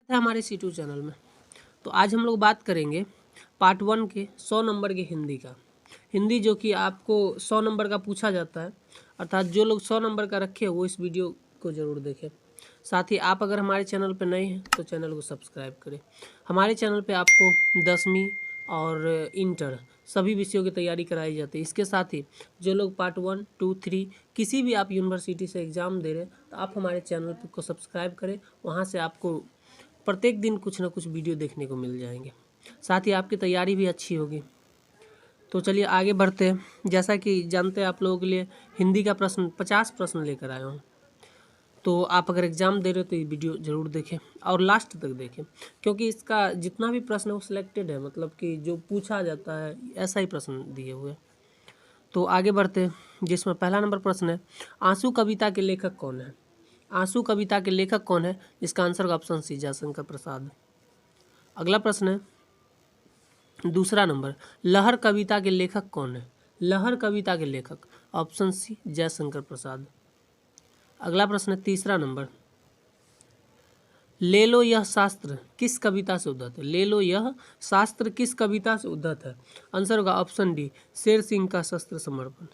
है हमारे C2 channel में। तो आज हम लोग बात करेंगे पार्ट 1 के 100 नंबर के हिंदी का। हिंदी जो कि आपको 100 नंबर का पूछा जाता है, अर्थात जो लोग 100 नंबर का रखे वो इस वीडियो को ज़रूर देखें। साथ ही आप अगर हमारे चैनल पर नए हैं तो चैनल को सब्सक्राइब करें। हमारे चैनल पे आपको 10वीं और इंटर सभी विषयों की तैयारी कराई जाती है। इसके साथ ही जो लोग पार्ट 1, 2, 3 किसी भी आप यूनिवर्सिटी से एग्ज़ाम दे रहे हैं तो आप हमारे चैनल को सब्सक्राइब करें। वहाँ से आपको प्रत्येक दिन कुछ ना कुछ वीडियो देखने को मिल जाएंगे, साथ ही आपकी तैयारी भी अच्छी होगी। तो चलिए आगे बढ़ते हैं। जैसा कि जानते हैं आप लोगों के लिए हिंदी का प्रश्न 50 प्रश्न लेकर आया हूँ। तो आप अगर एग्ज़ाम दे रहे हो तो ये वीडियो ज़रूर देखें और लास्ट तक देखें, क्योंकि इसका जितना भी प्रश्न है वो सिलेक्टेड है, मतलब कि जो पूछा जाता है ऐसा ही प्रश्न दिए हुए हैं। तो आगे बढ़ते हैं, जिसमें पहला नंबर प्रश्न है, आंसू कविता के लेखक कौन है? आंसू कविता के लेखक कौन है? इसका आंसर का ऑप्शन सी जयशंकर प्रसाद। अगला प्रश्न है दूसरा नंबर, लहर कविता के लेखक कौन है? लहर कविता के लेखक ऑप्शन सी जयशंकर प्रसाद। अगला प्रश्न है तीसरा नंबर, ले लो यह शास्त्र किस कविता से उद्धत है? ले लो यह शास्त्र किस कविता से उद्धत है? आंसर होगा ऑप्शन डी शेर सिंह का शस्त्र समर्पण।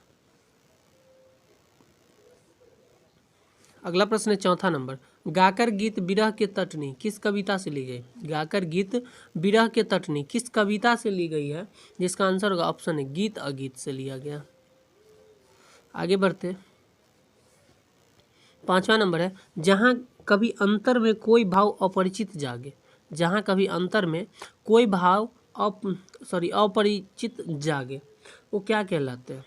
अगला प्रश्न है चौथा नंबर, गाकर गीत बिरह के तटनी किस कविता से ली गई? गाकर गीत बिरह के तटनी किस कविता से ली गई है? जिसका आंसर होगा ऑप्शन है गीत अगीत से लिया गया। आगे बढ़ते, पांचवा नंबर है, जहाँ कभी अंतर में कोई भाव अपरिचित जागे। जहाँ कभी अंतर में कोई भाव अपरिचित जागे वो क्या कहलाते हैं?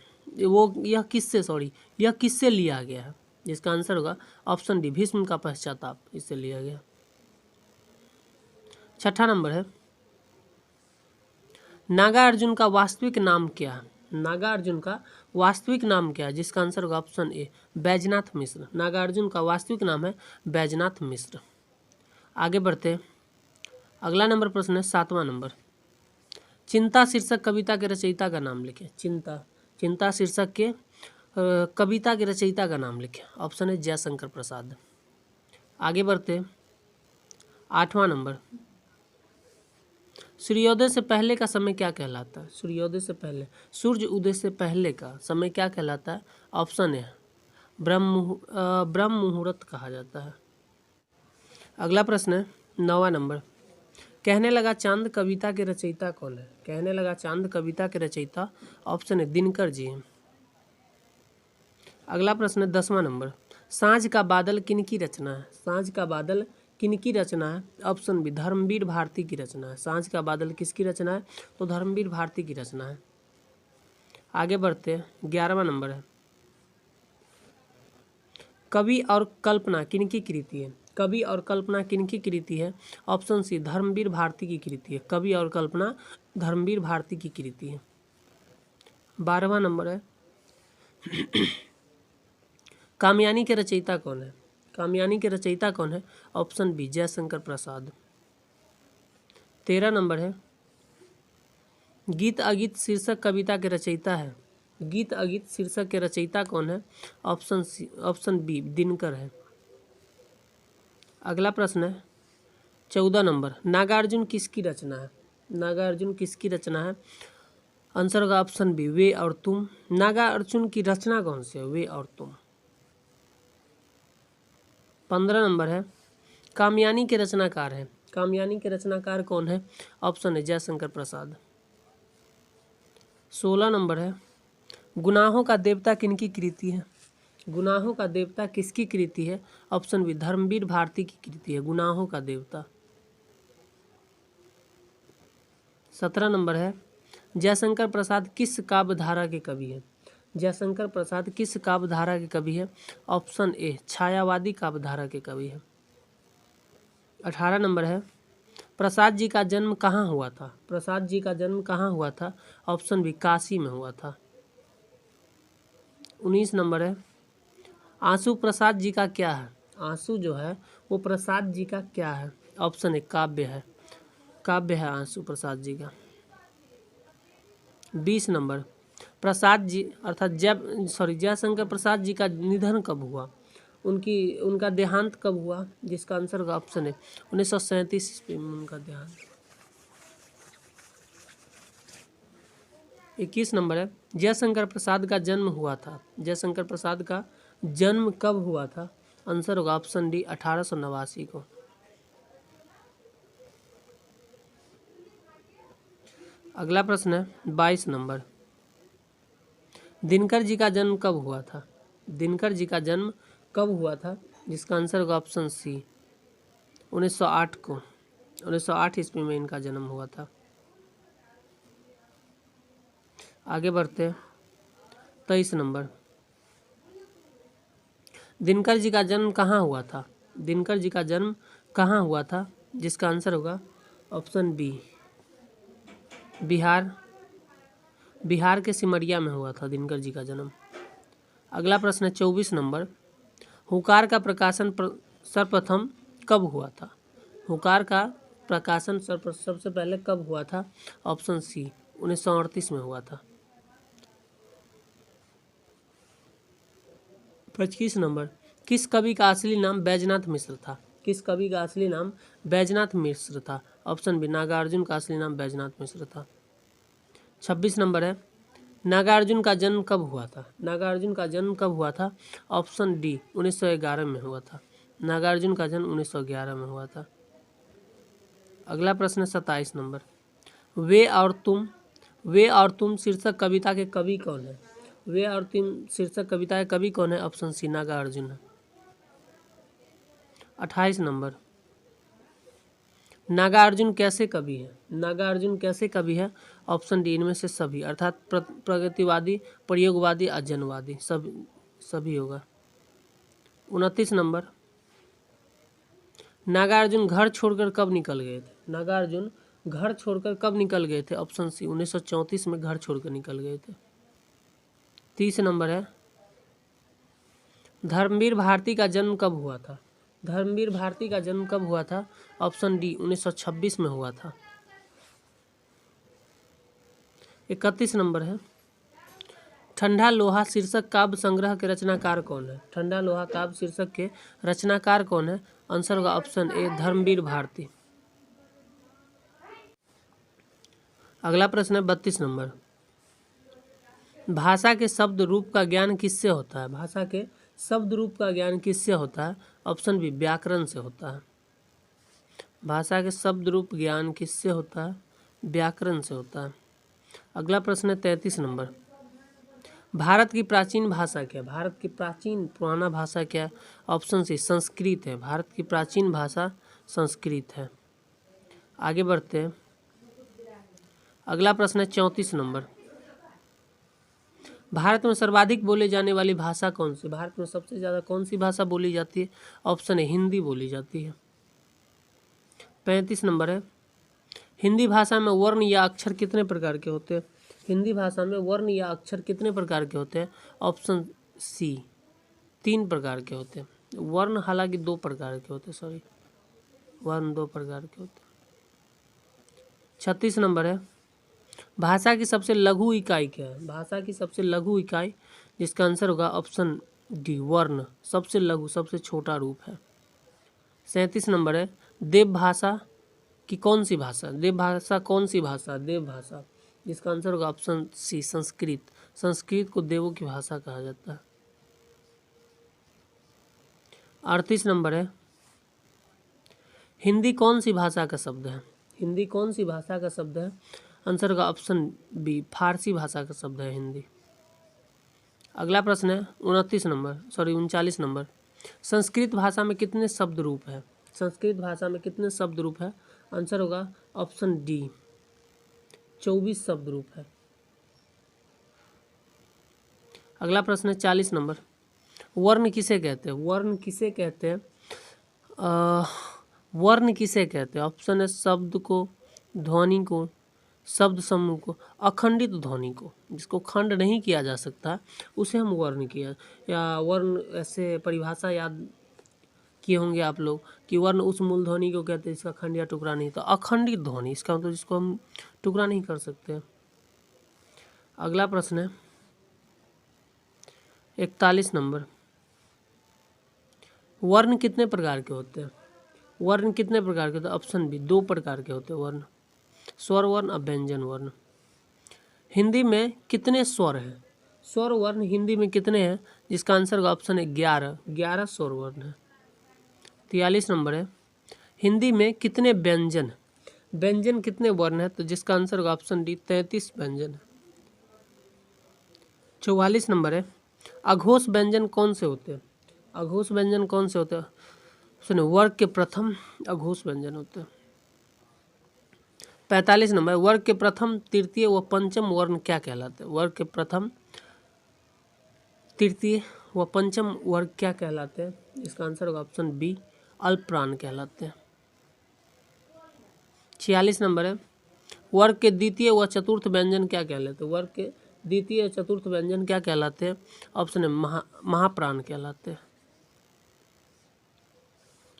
यह किससे लिया गया है? जिसका आंसर होगा ऑप्शन डी भीष्म का पश्चाताप, इससे लिया गया। छठा नंबर है, नागार्जुन का वास्तविक नाम क्या है? नागार्जुन का वास्तविक नाम क्या है? जिसका आंसर होगा ऑप्शन ए बैजनाथ मिश्र। नागार्जुन का वास्तविक नाम है बैजनाथ मिश्र। आगे बढ़ते, अगला नंबर प्रश्न है सातवां नंबर, चिंता शीर्षक कविता के रचयिता का नाम लिखें। चिंता शीर्षक के कविता के रचयिता का नाम लिखें। ऑप्शन है जयशंकर प्रसाद। आगे बढ़ते, आठवां नंबर, सूर्योदय से पहले का समय क्या कहलाता है? सूर्योदय से पहले, सूर्य उदय से पहले का समय क्या कहलाता है? ऑप्शन है ब्रह्म मुहूर्त कहा जाता है। अगला प्रश्न है नौवां नंबर, कहने लगा चांद कविता के रचयिता कौन है? कहने लगा चांद कविता के रचयिता ऑप्शन है दिनकर जी हैं। अगला प्रश्न है 10वां नंबर, सांझ का बादल किनकी रचना है? सांझ का बादल किनकी रचना है? ऑप्शन बी धर्मवीर भारती की रचना है। सांझ का बादल किसकी रचना है? तो धर्मवीर भारती की रचना है। आगे बढ़ते हैं, 11वां नंबर है, कवि और कल्पना किनकी कृति है? कवि और कल्पना किनकी कृति है? ऑप्शन सी धर्मवीर भारती की कृति है। कवि और कल्पना धर्मवीर भारती की कृति है। 12वां नंबर है, कामयानी के रचयिता कौन है? कामयानी के रचयिता कौन है? Option B Jaishankar Prasad. 13 number है, गीत अगीत शीर्षक कविता के रचयिता है। गीत अगीत शीर्षक के रचयिता कौन है? ऑप्शन बी दिनकर है। अगला प्रश्न है 14 नंबर, नागार्जुन किसकी रचना है? नागार्जुन किसकी रचना है? आंसर होगा ऑप्शन बी वे और तुम। नागार्जुन की रचना कौन सी है? वे और तुम। 15 नंबर है, कामयानी के रचनाकार हैं। कामयानी के रचनाकार कौन है? ऑप्शन है जयशंकर प्रसाद। 16 नंबर है, गुनाहों का देवता किनकी कृति है? गुनाहों का देवता किसकी कृति है? ऑप्शन बी धर्मवीर भारती की कृति है गुनाहों का देवता। 17 नंबर है, जयशंकर प्रसाद किस काव्य धारा के कवि हैं? जयशंकर प्रसाद किस काव्य धारा के कवि है? ऑप्शन ए छायावादी काव्य धारा के कवि है। 18 नंबर है, प्रसाद जी का जन्म कहाँ हुआ था? प्रसाद जी का जन्म कहाँ हुआ था? ऑप्शन बी काशी में हुआ था। 19 नंबर है, आंसू प्रसाद जी का क्या है? आंसू जो है वो प्रसाद जी का क्या है? ऑप्शन ए काव्य है। काव्य है आंसू प्रसाद जी का। 20 नंबर, प्रसाद जी अर्थात जयशंकर प्रसाद जी का निधन कब हुआ? उनका देहांत कब हुआ, जिसका आंसर का ऑप्शन है 1937 ईस्वी में उनका देहांत। 21 नंबर है, जयशंकर प्रसाद का जन्म हुआ था, जयशंकर प्रसाद का जन्म कब हुआ था, आंसर होगा ऑप्शन डी 1889 को। अगला प्रश्न है 22 नंबर, दिनकर जी का जन्म कब हुआ था, दिनकर जी का जन्म कब हुआ था, जिसका आंसर होगा ऑप्शन सी 1908 को, 1908 ईस्वी में इनका जन्म हुआ था। आगे बढ़ते हैं 23 नंबर, दिनकर जी का जन्म कहाँ हुआ था, दिनकर जी का जन्म कहाँ हुआ था, जिसका आंसर होगा ऑप्शन बी बिहार, बिहार के सिमरिया में हुआ था दिनकर जी का जन्म। अगला प्रश्न है 24 नंबर, हुकार का प्रकाशन सर्वप्रथम कब हुआ था, हुकार का प्रकाशन सबसे पहले कब हुआ था, ऑप्शन सी 1938 में हुआ था। 25 नंबर, किस कवि का असली नाम बैजनाथ मिश्र था, किस कवि का असली नाम बैजनाथ मिश्र था, ऑप्शन बी नागार्जुन का असली नाम बैजनाथ मिश्र था। 26 नंबर है, नागार्जुन का जन्म कब हुआ था, नागार्जुन का जन्म कब हुआ था, ऑप्शन डी 1911 में हुआ था, नागार्जुन का जन्म 1911 में हुआ था। अगला प्रश्न 27 नंबर, वे और तुम शीर्षक कविता के कवि कौन है, वे और तुम शीर्षक कविता के कवि कौन है, ऑप्शन सी नागार्जुन है। 28 नंबर, नागार्जुन कैसे कवि है, नागार्जुन कैसे कवि है, ऑप्शन डी इनमें से सभी, अर्थात प्रगतिवादी, प्रयोगवादी, अध्ययनवादी, सभी होगा। 29 नंबर, नागार्जुन घर छोड़कर कब निकल गए थे, नागार्जुन घर छोड़कर कब निकल गए थे, ऑप्शन सी 1934 में घर छोड़कर निकल गए थे। 30 नंबर है, धर्मवीर भारती का जन्म कब हुआ था, धर्मवीर भारती का जन्म कब हुआ था, ऑप्शन डी 1926 में हुआ था। 31 नंबर है, ठंडा लोहा शीर्षक काव्य संग्रह के रचनाकार कौन है, ठंडा लोहा काव्य शीर्षक के रचनाकार कौन है, आंसर होगा ऑप्शन ए धर्मवीर भारती। अगला प्रश्न है 32 नंबर, भाषा के शब्द रूप का ज्ञान किससे होता है, भाषा के शब्द रूप का ज्ञान किससे होता है, ऑप्शन बी व्याकरण से होता है, भाषा के शब्द रूप ज्ञान किससे होता है, व्याकरण से होता है। अगला प्रश्न है 33 नंबर, भारत की प्राचीन भाषा क्या है, भारत की प्राचीन पुराना भाषा क्या है, ऑप्शन सी संस्कृत है, भारत की प्राचीन भाषा संस्कृत है। आगे बढ़ते हैं, अगला प्रश्न है 34 नंबर, भारत में सर्वाधिक बोले जाने वाली भाषा कौन सी, भारत में सबसे ज़्यादा कौन सी भाषा बोली जाती है, ऑप्शन है हिंदी बोली जाती है। 35 नंबर है, हिंदी भाषा में वर्ण या अक्षर कितने प्रकार के होते हैं, हिंदी भाषा में वर्ण या अक्षर कितने प्रकार के होते हैं, ऑप्शन सी 3 प्रकार के होते हैं, वर्ण हालांकि 2 प्रकार के होते हैं, सॉरी वर्ण 2 प्रकार के होते हैं। 36 नंबर है, भाषा की सबसे लघु इकाई क्या है, भाषा की सबसे लघु इकाई, जिसका आंसर होगा ऑप्शन डी वर्ण, सबसे लघु सबसे छोटा रूप है। 37 नंबर है, देव भाषा की कौन सी भाषा, देव भाषा कौन सी भाषा, देव भाषा, जिसका आंसर होगा ऑप्शन सी संस्कृत, संस्कृत को देवों की भाषा कहा जाता है। 38 नंबर है, हिंदी कौन सी भाषा का शब्द है, हिंदी कौन सी भाषा का शब्द है, आंसर का ऑप्शन बी फारसी भाषा का शब्द है हिंदी। अगला प्रश्न है 39 नंबर, संस्कृत भाषा में कितने शब्द रूप है, संस्कृत भाषा में कितने शब्द रूप है, आंसर होगा ऑप्शन डी 24 शब्द रूप है। अगला प्रश्न है 40 नंबर, वर्ण किसे कहते हैं, वर्ण किसे कहते हैं, वर्ण किसे कहते हैं, ऑप्शन है शब्द को, ध्वनि को, शब्द समूह को, अखंडित ध्वनि को, जिसको खंड नहीं किया जा सकता उसे हम वर्ण किया, या वर्ण ऐसे परिभाषा याद किए होंगे आप लोग कि वर्ण उस मूल ध्वनि को कहते हैं जिसका खंड या टुकड़ा नहीं, तो अखंडित ध्वनि इसका मतलब जिसको हम टुकड़ा नहीं कर सकते। अगला प्रश्न है 41 नंबर, वर्ण कितने प्रकार के होते हैं? वर्ण कितने प्रकार के होते हैं? ऑप्शन बी 2 प्रकार के होते हैं वर्ण, स्वर वर्ण और व्यंजन वर्ण। हिंदी में कितने स्वर हैं? स्वर वर्ण हिंदी में कितने हैं? जिसका आंसर का ऑप्शन है 11 स्वर वर्ण है। 43 नंबर है, हिंदी में कितने व्यंजन, व्यंजन कितने वर्ण है? तो जिसका आंसर का ऑप्शन डी 33 व्यंजन है। 44 नंबर है, अघोष व्यंजन कौन से होते हैं? अघोष व्यंजन कौन से होते हैं? सुने, वर्ग के प्रथम अघोष व्यंजन होते हैं। 45 नंबर, वर्ग के प्रथम तृतीय व पंचम वर्ण क्या कहलाते हैं? वर्ग के प्रथम तृतीय व पंचम वर्ग क्या कहलाते हैं? इसका आंसर होगा ऑप्शन बी अल्पप्राण कहलाते हैं। 46 नंबर है, वर्ग के द्वितीय व चतुर्थ व्यंजन क्या कहलाते हैं? वर्ग के द्वितीय और चतुर्थ व्यंजन क्या कहलाते हैं? ऑप्शन है महाप्राण कहलाते हैं।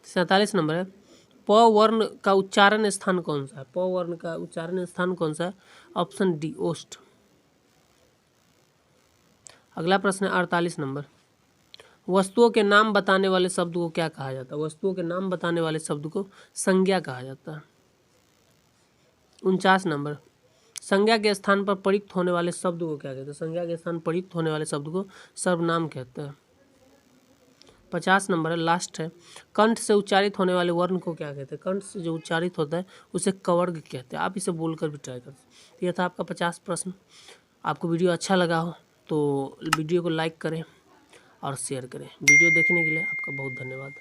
47 नंबर है, प वर्ण का उच्चारण स्थान कौन सा है? प वर्ण का उच्चारण स्थान कौन सा है? ऑप्शन डी ओष्ठ। अगला प्रश्न है 48 नंबर, वस्तुओं के नाम बताने वाले शब्द को क्या कहा जाता है? वस्तुओं के नाम बताने वाले शब्द को संज्ञा कहा जाता है। 49 नंबर, संज्ञा के स्थान पर प्रयुक्त होने वाले शब्द को क्या कहते हैं? संज्ञा के स्थान प्रयुक्त होने वाले शब्द को सर्वनाम कहते हैं। 50 नंबर है, लास्ट है, कंठ से उच्चारित होने वाले वर्ण को क्या कहते हैं? कंठ से जो उच्चारित होता है उसे कवर्ग कहते हैं। आप इसे बोलकर भी ट्राई कर। यह था आपका 50 प्रश्न। आपको वीडियो अच्छा लगा हो तो वीडियो को लाइक करें और शेयर करें। वीडियो देखने के लिए आपका बहुत धन्यवाद।